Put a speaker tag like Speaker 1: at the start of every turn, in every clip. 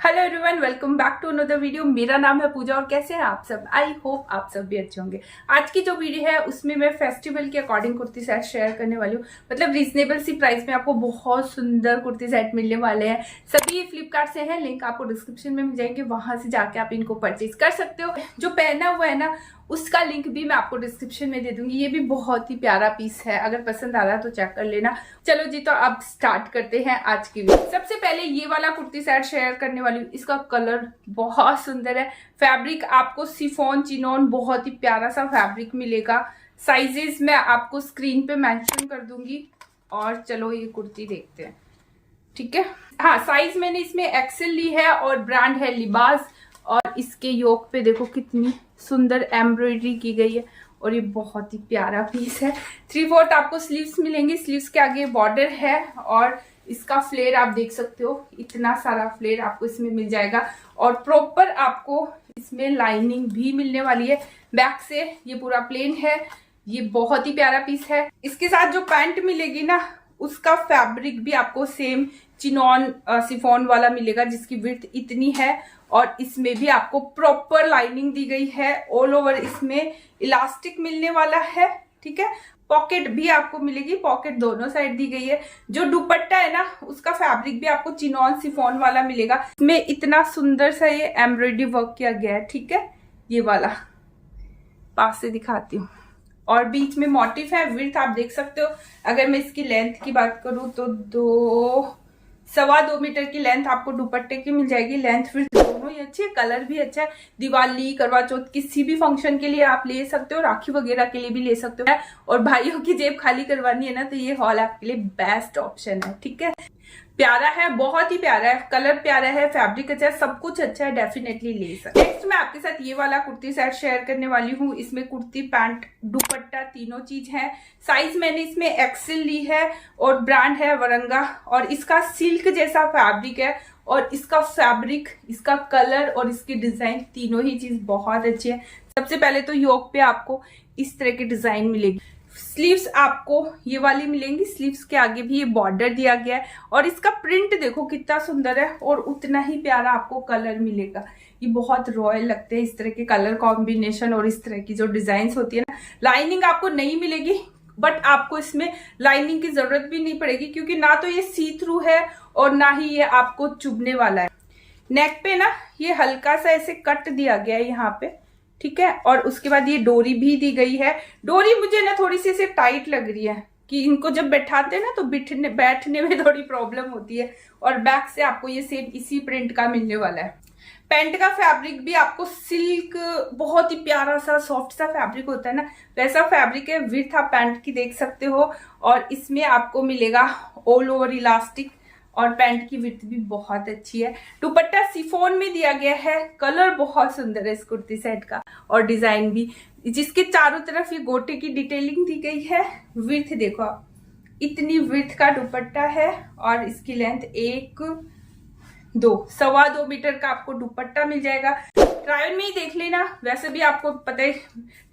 Speaker 1: Hello everyone, welcome back to another video. मेरा नाम है पूजा और कैसे हैं आप सब। आई होप आप सब भी अच्छे होंगे। आज की जो वीडियो है उसमें मैं फेस्टिवल के अकॉर्डिंग कुर्ती सेट शेयर करने वाली हूँ। मतलब रीजनेबल सी प्राइस में आपको बहुत सुंदर कुर्ती सेट मिलने वाले हैं। सभी ये फ्लिपकार्ट से हैं, लिंक आपको डिस्क्रिप्शन में मिल जाएंगे, वहां से जाके आप इनको परचेज कर सकते हो। जो पहना हुआ है ना उसका लिंक भी मैं आपको डिस्क्रिप्शन में दे दूंगी। ये भी बहुत ही प्यारा पीस है, अगर पसंद आ रहा है तो चेक कर लेना। चलो जी, तो अब स्टार्ट करते हैं आज की वीडियो। सबसे पहले ये वाला कुर्ती सेट शेयर करने वाली हूँ। इसका कलर बहुत सुंदर है। फैब्रिक आपको शिफॉन चिनॉन बहुत ही प्यारा सा फैब्रिक मिलेगा। साइजेस मैं आपको स्क्रीन पे मेंशन कर दूंगी। और चलो ये कुर्ती देखते हैं, ठीक है। हाँ, साइज मैंने इसमें एक्सेल ली है और ब्रांड है लिबास। और इसके योक पे देखो कितनी सुंदर एम्ब्रॉयडरी की गई है और ये बहुत ही प्यारा पीस है। 3/4 आपको स्लीव्स मिलेंगी। स्लीव्स के आगे बॉर्डर है और इसका फ्लेयर आप देख सकते हो, इतना सारा फ्लेयर आपको इसमें मिल जाएगा। और प्रॉपर आपको इसमें लाइनिंग भी मिलने वाली है। बैक से ये पूरा प्लेन है। ये बहुत ही प्यारा पीस है। इसके साथ जो पैंट मिलेगी ना उसका फैब्रिक भी आपको सेम चिनॉन शिफॉन वाला मिलेगा, जिसकी विड्थ इतनी है। और इसमें भी आपको प्रॉपर लाइनिंग दी गई है। ऑल ओवर इसमें इलास्टिक मिलने वाला है, ठीक है। पॉकेट भी आपको मिलेगी, पॉकेट दोनों साइड दी गई है। जो दुपट्टा है ना उसका फैब्रिक भी आपको चिनॉन शिफॉन वाला मिलेगा। इसमें इतना सुंदर सा ये एम्ब्रॉयडरी वर्क किया गया है, ठीक है। ये वाला पास से दिखाती हूँ। और बीच में मोटिफ है। विड्थ आप देख सकते हो। अगर मैं इसकी लेंथ की बात करूं तो 2.25 मीटर की लेंथ आपको दुपट्टे की मिल जाएगी। लेंथ विड्थ दोनों ही अच्छी है, कलर भी अच्छा है। दिवाली, करवा चौथ, किसी भी फंक्शन के लिए आप ले सकते हो। राखी वगैरह के लिए भी ले सकते हो। और भाइयों की जेब खाली करवानी है ना तो ये हॉल आपके लिए बेस्ट ऑप्शन है, ठीक है। प्यारा है, बहुत ही प्यारा है। कलर प्यारा है, फैब्रिक अच्छा है, सब कुछ अच्छा है। डेफिनेटली ले सकते। नेक्स्ट मैं आपके साथ ये वाला कुर्ती सेट शेयर करने वाली हूँ। इसमें कुर्ती, पैंट, दुपट्टा तीनों चीज है। साइज मैंने इसमें एक्सेल ली है और ब्रांड है वरंगा। और इसका सिल्क जैसा फैब्रिक है और इसका फैब्रिक, इसका कलर और इसकी डिजाइन तीनों ही चीज बहुत अच्छी है। सबसे पहले तो योक पे आपको इस तरह की डिजाइन मिलेगी। स्लीव्स आपको ये वाली मिलेंगी। स्लीव्स के आगे भी ये बॉर्डर दिया गया है और इसका प्रिंट देखो कितना सुंदर है। और उतना ही प्यारा आपको कलर मिलेगा। ये बहुत रॉयल लगते हैं इस तरह के कलर कॉम्बिनेशन और इस तरह की जो डिजाइन होती है ना। लाइनिंग आपको नहीं मिलेगी, बट आपको इसमें लाइनिंग की जरूरत भी नहीं पड़ेगी क्योंकि ना तो ये सी थ्रू है और ना ही ये आपको चुभने वाला है। नेक पे ना ये हल्का सा ऐसे कट दिया गया है यहाँ पे, ठीक है। और उसके बाद ये डोरी भी दी गई है। डोरी मुझे ना थोड़ी सी ऐसे टाइट लग रही है कि इनको जब बैठाते हैं ना तो बैठने में थोड़ी प्रॉब्लम होती है। और बैक से आपको ये सेम इसी प्रिंट का मिलने वाला है। पैंट का फैब्रिक भी आपको सिल्क, बहुत ही प्यारा सा सॉफ्ट सा फैब्रिक होता है ना, वैसा फैब्रिक है। विड्थ आप पैंट की देख सकते हो। और इसमें आपको मिलेगा ऑल ओवर इलास्टिक और पैंट की विड्थ भी बहुत अच्छी है। दुपट्टा शिफॉन में दिया गया है। कलर बहुत सुंदर है इस कुर्ती सेट का और डिजाइन भी, जिसके चारों तरफ ये गोटे की डिटेलिंग दी गई है। विड्थ देखो आप, इतनी विड्थ का दुपट्टा है और इसकी लेंथ 2.25 मीटर का आपको दुपट्टा मिल जाएगा। ट्रायल में ही देख लेना, वैसे भी आपको पता है,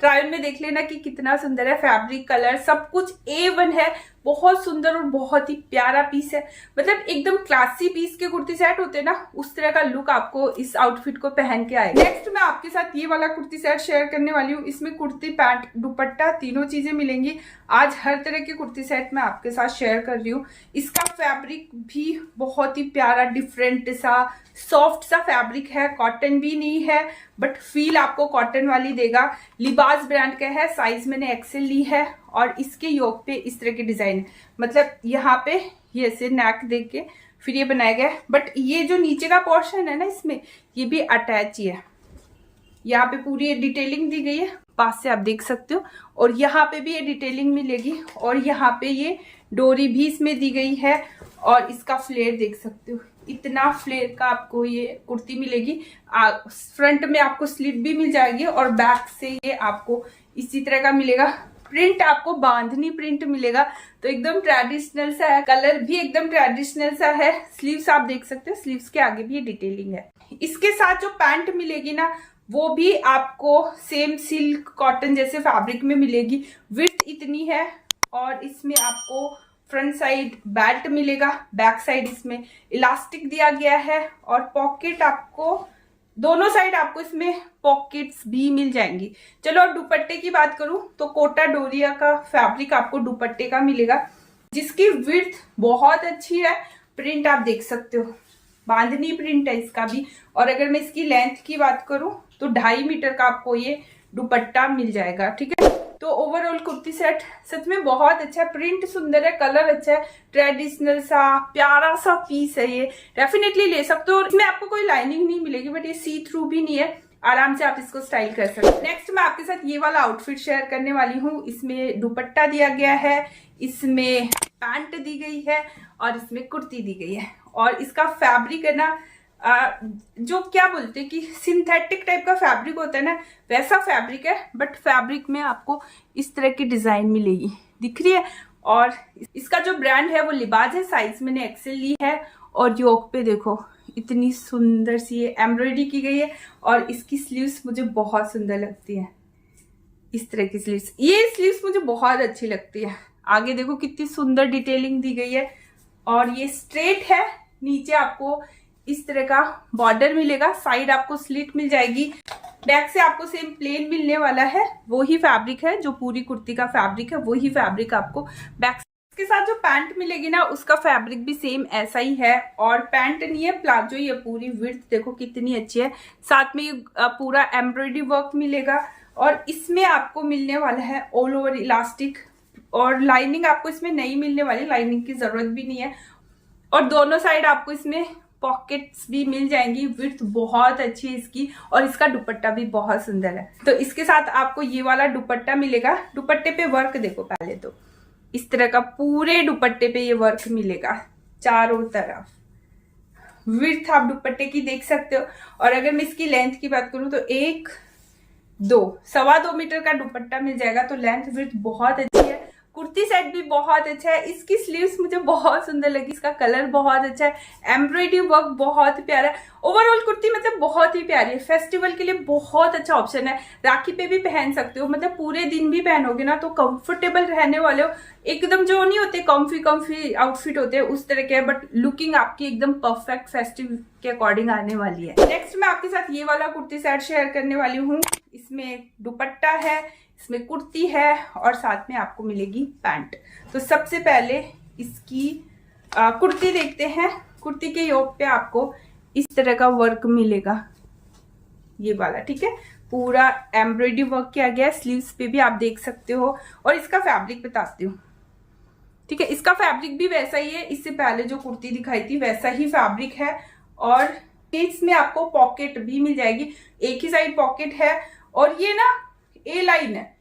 Speaker 1: ट्रायल में देख लेना कि कितना सुंदर है। फैब्रिक, कलर सब कुछ A1 है। बहुत सुंदर और बहुत ही प्यारा पीस है। मतलब एकदम क्लासी पीस के कुर्ती सेट होते हैं ना, उस तरह का लुक आपको इस आउटफिट को पहन के आएगा। नेक्स्ट मैं आपके साथ ये वाला कुर्ती सेट शेयर करने वाली हूँ। इसमें कुर्ती, पैंट, दुपट्टा तीनों चीजें मिलेंगी। आज हर तरह के कुर्ती सेट मैं आपके साथ शेयर कर रही हूँ। इसका फैब्रिक भी बहुत ही प्यारा, डिफरेंट सा, सॉफ्ट सा फैब्रिक है। कॉटन भी नहीं है बट फील आपको कॉटन वाली देगा। लिबास ब्रांड का है। साइज मैंने एक्सेल ली है और इसके योक पे इस तरह की डिजाइन है। मतलब यहाँ पे ये ऐसे नेक देख के फिर ये बनाया गया है। बट ये जो नीचे का पोर्शन है ना इसमें, ये भी अटैच ही है। यहाँ पे पूरी डिटेलिंग दी गई है, पास से आप देख सकते हो। और यहाँ पे भी ये डिटेलिंग मिलेगी और यहाँ पे ये डोरी भी इसमें दी गई है। और इसका फ्लेयर देख सकते हो, इतना फ्लेयर का आपको ये कुर्ती मिलेगी। फ्रंट में आपको स्लिप भी मिल जाएगी और बैक से ये आपको इसी तरह का मिलेगा। प्रिंट आपको बांधनी प्रिंट मिलेगा, तो एकदम ट्रेडिशनल सा है। कलर भी एकदम ट्रेडिशनल सा है। स्लीव्स आप देख सकते हो, स्लीव्स के आगे भी ये डिटेलिंग है। इसके साथ जो पैंट मिलेगी ना वो भी आपको सेम सिल्क कॉटन जैसे फैब्रिक में मिलेगी। विड्थ इतनी है और इसमें आपको फ्रंट साइड बेल्ट मिलेगा, बैक साइड इसमें इलास्टिक दिया गया है और पॉकेट आपको दोनों साइड आपको इसमें पॉकेट्स भी मिल जाएंगी। चलो अब दुपट्टे की बात करूं तो कोटा डोरिया का फैब्रिक आपको दुपट्टे का मिलेगा, जिसकी विड्थ बहुत अच्छी है। प्रिंट आप देख सकते हो, बांधनी प्रिंट है इसका भी। और अगर मैं इसकी लेंथ की बात करूं तो 2.5 मीटर का आपको ये दुपट्टा मिल जाएगा, ठीक है। तो ओवरऑल कुर्ती सेट सच में बहुत अच्छा है, प्रिंट सुंदर है, कलर अच्छा है, ट्रेडिशनल सा प्यारा सा पीस है, ये डेफिनेटली ले सकते हो। और इसमें आपको कोई लाइनिंग नहीं मिलेगी, बट ये सी थ्रू भी नहीं है, आराम से आप इसको स्टाइल कर सकते हैं। नेक्स्ट मैं आपके साथ ये वाला आउटफिट शेयर करने वाली हूँ। इसमें दुपट्टा दिया गया है, इसमें पैंट दी गई है और इसमें कुर्ती दी गई है। और इसका फैब्रिक है ना, जो क्या बोलते हैं कि सिंथेटिक टाइप का फैब्रिक होता है ना, वैसा फैब्रिक है, बट फैब्रिक में आपको इस तरह की डिजाइन मिलेगी, दिख रही है। और इसका जो ब्रांड है वो लिबाज है, साइज मैंने एक्सेल ली है। और योक पे देखो इतनी सुंदर सी ये एम्ब्रॉयडरी की गई है और इसकी स्लीव्स मुझे बहुत सुंदर लगती है, इस तरह की स्लीव्स, ये स्लीव्स मुझे बहुत अच्छी लगती है। आगे देखो कितनी सुंदर डिटेलिंग दी गई है और ये स्ट्रेट है, नीचे आपको इस तरह का बॉर्डर मिलेगा, साइड आपको स्लिट मिल जाएगी, बैक से आपको सेम प्लेन मिलने वाला है। वही फैब्रिक है जो पूरी कुर्ती का फैब्रिक है, वही फैब्रिक आपको बैक के साथ जो पैंट मिलेगी ना, उसका फैब्रिक भी सेम ऐसा ही है। और पैंट नहीं है, प्लाजो, ये पूरी विड्थ देखो कितनी अच्छी है। साथ में ये पूरा एम्ब्रॉयडरी वर्क मिलेगा और इसमें आपको मिलने वाला है ऑल ओवर इलास्टिक, और लाइनिंग आपको इसमें नहीं मिलने वाली, लाइनिंग की जरूरत भी नहीं है। और दोनों साइड आपको इसमें पॉकेट्स भी मिल जाएंगी, विड्थ बहुत अच्छी है इसकी और इसका दुपट्टा भी बहुत सुंदर है। तो इसके साथ आपको ये वाला दुपट्टा मिलेगा। दुपट्टे पे वर्क देखो, पहले तो इस तरह का पूरे दुपट्टे पे ये वर्क मिलेगा चारों तरफ, विड्थ आप दुपट्टे की देख सकते हो। और अगर मैं इसकी लेंथ की बात करूं तो 1.2 मीटर का दुपट्टा मिल जाएगा, तो लेंथ विड्थ बहुत अच्छी है। कुर्ती सेट भी बहुत अच्छा है, इसकी स्लीव्स मुझे बहुत सुंदर लगी, इसका कलर बहुत अच्छा है, एम्ब्रॉयडरी वर्क बहुत प्यारा है। ओवरऑल कुर्ती मतलब बहुत ही प्यारी है, फेस्टिवल के लिए बहुत अच्छा ऑप्शन है। राखी पे भी पहन सकते हो, मतलब पूरे दिन भी पहनोगे ना तो कंफर्टेबल रहने वाले हो, एकदम जो नहीं होते कम्फी आउटफिट होते हैं उस तरह के, बट लुकिंग आपकी एकदम परफेक्ट फेस्टिव के अकॉर्डिंग आने वाली है। नेक्स्ट मैं आपके साथ ये वाला कुर्ती सेट शेयर करने वाली हूँ। इसमें दुपट्टा है, इसमें कुर्ती है और साथ में आपको मिलेगी पैंट। तो सबसे पहले इसकी कुर्ती देखते हैं। कुर्ती के योक पे आपको इस तरह का वर्क मिलेगा, ये वाला, ठीक है, पूरा एम्ब्रॉयडरी वर्क किया गया है, स्लीव्स पे भी आप देख सकते हो। और इसका फैब्रिक बताती हूँ, ठीक है, इसका फैब्रिक भी वैसा ही है, इससे पहले जो कुर्ती दिखाई थी वैसा ही फैब्रिक है। और इसमें आपको पॉकेट भी मिल जाएगी, एक ही साइड पॉकेट है और ये ना ए लाइन है,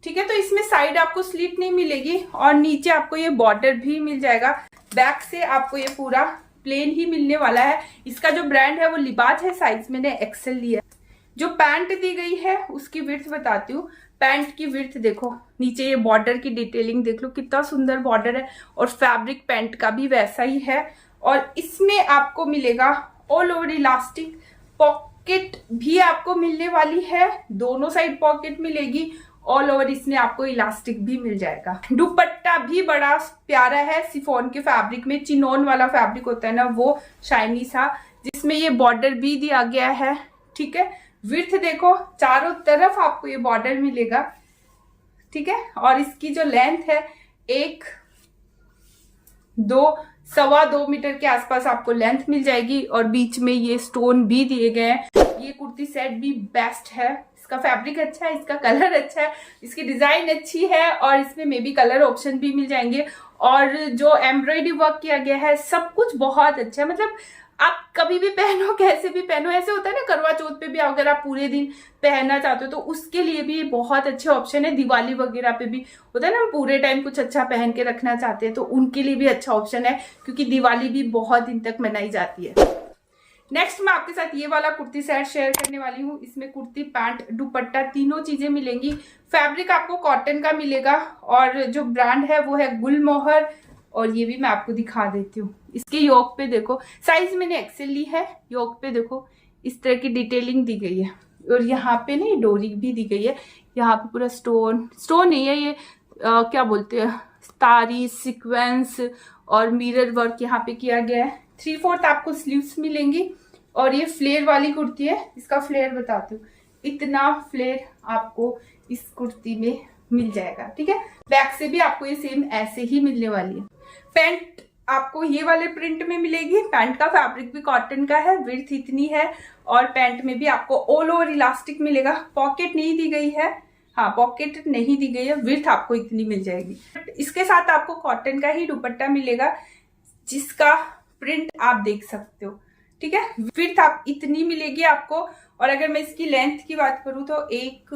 Speaker 1: ठीक है। तो इसमें साइड आपको स्लिट नहीं मिलेगी और नीचे आपको ये बॉर्डर भी मिल जाएगा। बैक से आपको ये पूरा प्लेन ही मिलने वाला है। इसका जो ब्रांड है वो लिबाज है, साइज मैंने एक्सेल लिया। जो पैंट दी गई है उसकी विड्थ बताती हूँ। पैंट की विड्थ देखो, नीचे ये बॉर्डर की डिटेलिंग देख लो, कितना सुंदर बॉर्डर है और फैब्रिक पैंट का भी वैसा ही है। और इसमें आपको मिलेगा ऑल ओवर इलास्टिक, पॉकेट भी आपको मिलने वाली है, दोनों साइड पॉकेट मिलेगी, ऑल ओवर इसमें आपको इलास्टिक भी मिल जाएगा। दुपट्टा भी बड़ा प्यारा है, शिफॉन के फैब्रिक में, चिनोन वाला फैब्रिक होता है ना वो शाइनी सा, जिसमें ये बॉर्डर भी दिया गया है, ठीक है। विड्थ देखो, चारों तरफ आपको ये बॉर्डर मिलेगा, ठीक है। और इसकी जो लेंथ है 1.2 मीटर के आसपास आपको लेंथ मिल जाएगी। और बीच में ये स्टोन भी दिए गए हैं। ये कुर्ती सेट भी बेस्ट है, इसका फैब्रिक अच्छा है, इसका कलर अच्छा है, इसकी डिजाइन अच्छी है और इसमें मे बी कलर ऑप्शन भी मिल जाएंगे। और जो एम्ब्रॉयडरी वर्क किया गया है सब कुछ बहुत अच्छा है, मतलब आप कभी भी पहनो, कैसे भी पहनो, ऐसे होता है ना करवा चौथ पे भी अगर आप पूरे दिन पहनना चाहते हो तो उसके लिए भी बहुत अच्छे ऑप्शन है। दिवाली वगैरह पे भी होता है ना, हम पूरे टाइम कुछ अच्छा पहन के रखना चाहते हैं तो उनके लिए भी अच्छा ऑप्शन है, क्योंकि दिवाली भी बहुत दिन तक मनाई जाती है। नेक्स्ट मैं आपके साथ ये वाला कुर्ती सेट शेयर करने वाली हूँ। इसमें कुर्ती, पैंट, दुपट्टा तीनों चीजें मिलेंगी। फैब्रिक आपको कॉटन का मिलेगा और जो ब्रांड है वो है गुलमोहर। और ये भी मैं आपको दिखा देती हूँ। इसके योक पे देखो, साइज मैंने एक्सेल ली है, योक पे देखो इस तरह की डिटेलिंग दी गई है और यहाँ पे ना डोरी भी दी गई है। यहाँ पे पूरा स्टोन नहीं है, ये क्या बोलते हैं, तारी सीक्वेंस और मिरर वर्क यहाँ पे किया गया है। 3/4 आपको स्लीव्स मिलेंगी और ये फ्लेयर वाली कुर्ती है। इसका फ्लेयर बताती हूँ, इतना फ्लेयर आपको इस कुर्ती में मिल जाएगा, ठीक है। बैक से भी आपको ये सेम ऐसे ही मिलने वाली है। पैंट आपको ये वाले प्रिंट में मिलेगी। पैंट का फैब्रिक भी कॉटन का है, विड्थ इतनी है और पैंट में भी आपको ऑल ओवर इलास्टिक मिलेगा। पॉकेट नहीं दी गई है, हाँ पॉकेट नहीं दी गई है, विड्थ आपको इतनी मिल जाएगी। इसके साथ आपको कॉटन का ही दुपट्टा मिलेगा जिसका प्रिंट आप देख सकते हो, ठीक है। विड्थ आप इतनी मिलेगी आपको। और अगर मैं इसकी लेंथ की बात करूं तो 1,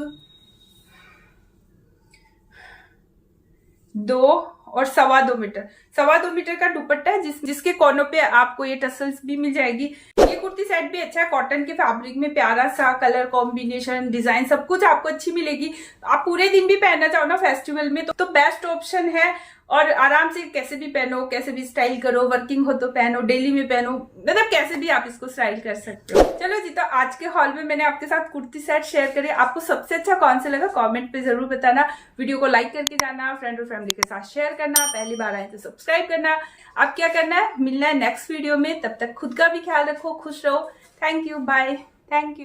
Speaker 1: 2 और 2.25 मीटर, 2.25 मीटर का दुपट्टा है जिसके कोनों पे आपको ये टसल्स भी मिल जाएगी। ये कुर्ती सेट भी अच्छा है, कॉटन के फैब्रिक में प्यारा सा कलर कॉम्बिनेशन, डिजाइन सब कुछ आपको अच्छी मिलेगी। आप पूरे दिन भी पहनना चाहो ना फेस्टिवल में तो बेस्ट ऑप्शन है। और आराम से कैसे भी पहनो, कैसे भी स्टाइल करो, वर्किंग हो तो पहनो, डेली में पहनो, मतलब कैसे भी आप इसको स्टाइल कर सकते हो। चलो जी, तो आज के हॉल में मैंने आपके साथ कुर्ती सेट शेयर करे। आपको सबसे अच्छा कौन सा लगा कमेंट पे जरूर बताना। वीडियो को लाइक करके जाना, फ्रेंड और फैमिली के साथ शेयर करना, पहली बार आए तो सब्सक्राइब करना। अब क्या करना है, मिलना है नेक्स्ट वीडियो में। तब तक खुद का भी ख्याल रखो, खुश रहो। Thank you, bye, thank you.